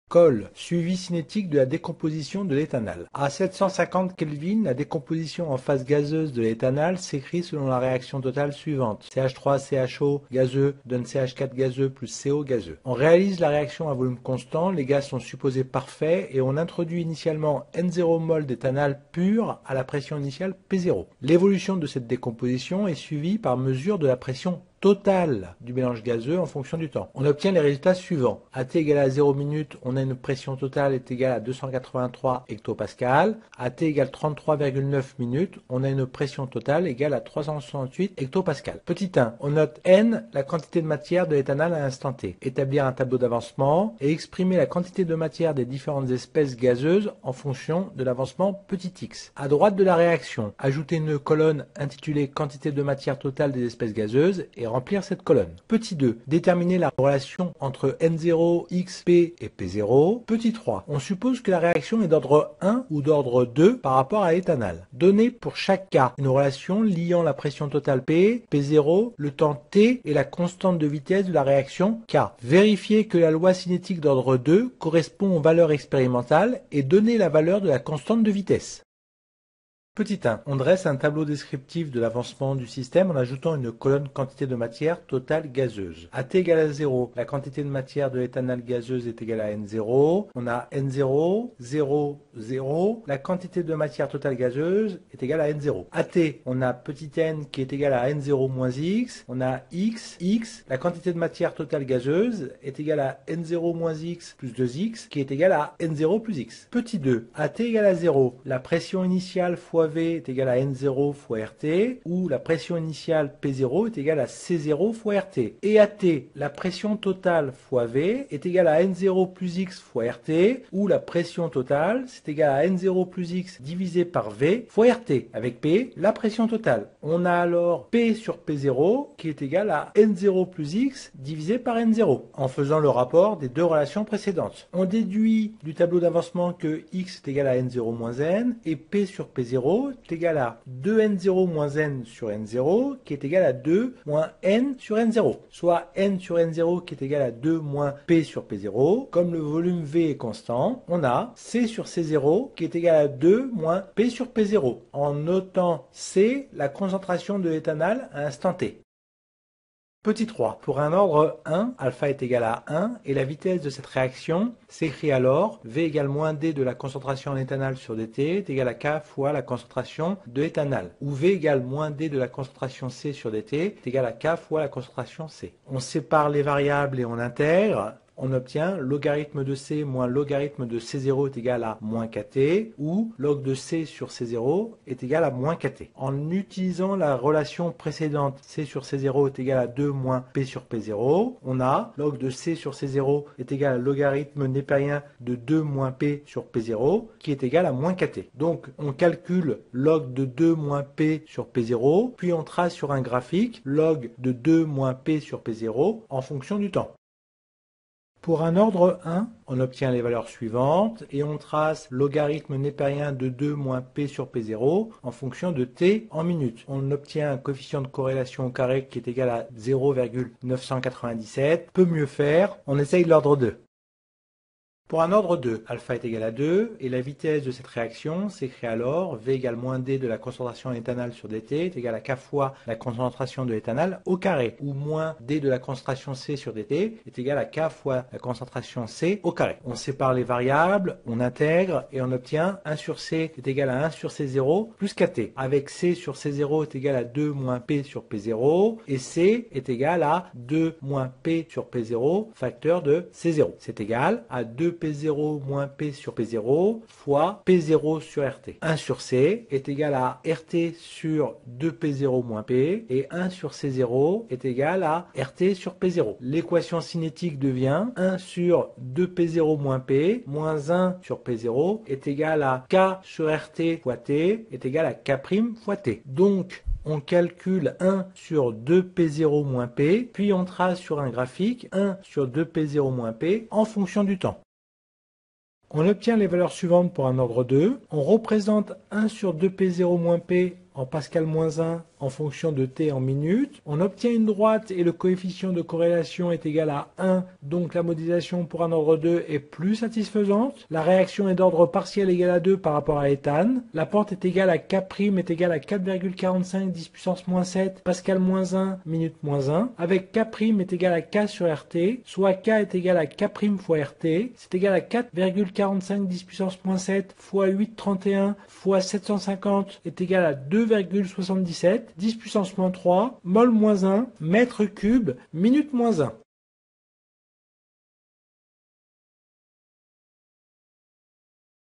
Col, suivi cinétique de la décomposition de l'éthanal. À 750 Kelvin, la décomposition en phase gazeuse de l'éthanal s'écrit selon la réaction totale suivante. CH3CHO gazeux donne CH4 gazeux plus CO gazeux. On réalise la réaction à volume constant, les gaz sont supposés parfaits et on introduit initialement N0 mol d'éthanal pur à la pression initiale P0. L'évolution de cette décomposition est suivie par mesure de la pression totale du mélange gazeux en fonction du temps. On obtient les résultats suivants. À t égale à 0 minutes, on a une pression totale est égale à 283 hectopascal. À t égale 33,9 minutes, on a une pression totale égale à 368 hectopascal. Petit 1, on note N, la quantité de matière de l'éthanal à l'instant T. Établir un tableau d'avancement et exprimer la quantité de matière des différentes espèces gazeuses en fonction de l'avancement petit x. À droite de la réaction, ajouter une colonne intitulée quantité de matière totale des espèces gazeuses et remplir cette colonne. Petit 2, déterminer la relation entre N0, X, P et P0. Petit 3, on suppose que la réaction est d'ordre 1 ou d'ordre 2 par rapport à l'éthanal. Donner pour chaque cas une relation liant la pression totale P, P0, le temps T et la constante de vitesse de la réaction K. Vérifier que la loi cinétique d'ordre 2 correspond aux valeurs expérimentales et donner la valeur de la constante de vitesse. Petit 1. On dresse un tableau descriptif de l'avancement du système en ajoutant une colonne quantité de matière totale gazeuse. À t égale à 0, la quantité de matière de l'éthanal gazeuse est égale à N0. On a N0, 0, 0. La quantité de matière totale gazeuse est égale à N0. À t, on a petit n qui est égal à N0 moins x. On a x, x. La quantité de matière totale gazeuse est égale à N0 moins x plus 2x qui est égal à N0 plus x. Petit 2. À t égale à 0, la pression initiale fois V est égale à N0 fois RT, ou la pression initiale P0 est égale à C0 fois RT. Et à T, la pression totale fois V est égale à N0 plus X fois RT, ou la pression totale, c'est égal à N0 plus X divisé par V fois RT, avec P, la pression totale. On a alors P sur P0 qui est égal à N0 plus X divisé par N0, en faisant le rapport des deux relations précédentes. On déduit du tableau d'avancement que X est égal à N0 moins N, et P sur P0 est égal à 2N0 moins N sur N0 qui est égal à 2 moins N sur N0, soit N sur N0 qui est égal à 2 moins P sur P0. Comme le volume V est constant, on a C sur C0 qui est égal à 2 moins P sur P0, en notant C la concentration de l'éthanal à instant T. Petit 3. Pour un ordre 1, alpha est égal à 1 et la vitesse de cette réaction s'écrit alors V égale moins D de la concentration en éthanal sur dt est égal à K fois la concentration de l'éthanal, où V égale moins D de la concentration C sur dt est égal à K fois la concentration C. On sépare les variables et on intègre. On obtient logarithme de C moins logarithme de C0 est égal à moins kt, ou log de C sur C0 est égal à moins kt. En utilisant la relation précédente, C sur C0 est égal à 2 moins P sur P0, on a log de C sur C0 est égal à logarithme népérien de 2 moins P sur P0 qui est égal à moins kt. Donc on calcule log de 2 moins P sur P0, puis on trace sur un graphique log de 2 moins P sur P0 en fonction du temps. Pour un ordre 1, on obtient les valeurs suivantes et on trace logarithme népérien de 2 moins P sur P0 en fonction de T en minutes. On obtient un coefficient de corrélation au carré qui est égal à 0,997. Peut mieux faire, on essaye l'ordre 2. Pour un ordre 2, alpha est égal à 2 et la vitesse de cette réaction s'écrit alors V égale moins D de la concentration en éthanal sur dt est égal à K fois la concentration de l'éthanal au carré, ou moins D de la concentration C sur dt est égal à K fois la concentration C au carré. On sépare les variables, on intègre et on obtient 1 sur C est égal à 1 sur C0 plus kt, avec C sur C0 est égal à 2 moins P sur P0 et C est égal à 2 moins P sur P0 facteur de C0. C'est égal à 2 P0 moins P sur P0 fois P0 sur RT. 1 sur C est égal à RT sur 2P0 moins P et 1 sur C0 est égal à RT sur P0. L'équation cinétique devient 1 sur 2P0 moins P moins 1 sur P0 est égal à K sur RT fois T est égal à K' fois T. Donc, on calcule 1 sur 2P0 moins P, puis on trace sur un graphique 1 sur 2P0 moins P en fonction du temps. On obtient les valeurs suivantes pour un ordre 2. On représente 1 sur 2P0 moins P en Pascal moins 1 en fonction de t en minutes. On obtient une droite et le coefficient de corrélation est égal à 1, donc la modélisation pour un ordre 2 est plus satisfaisante. La réaction est d'ordre partiel égal à 2 par rapport à éthane. La pente est égale à K' est égal à 4,45 10 puissance moins 7 Pascal moins 1 minute moins 1, avec K' est égal à K sur RT, soit K est égal à K' fois RT, c'est égal à 4,45 10 puissance moins 7 fois 8,31 fois 750 est égal à 2,77 10 puissance moins 3 mol moins 1 mètre cube minute moins 1.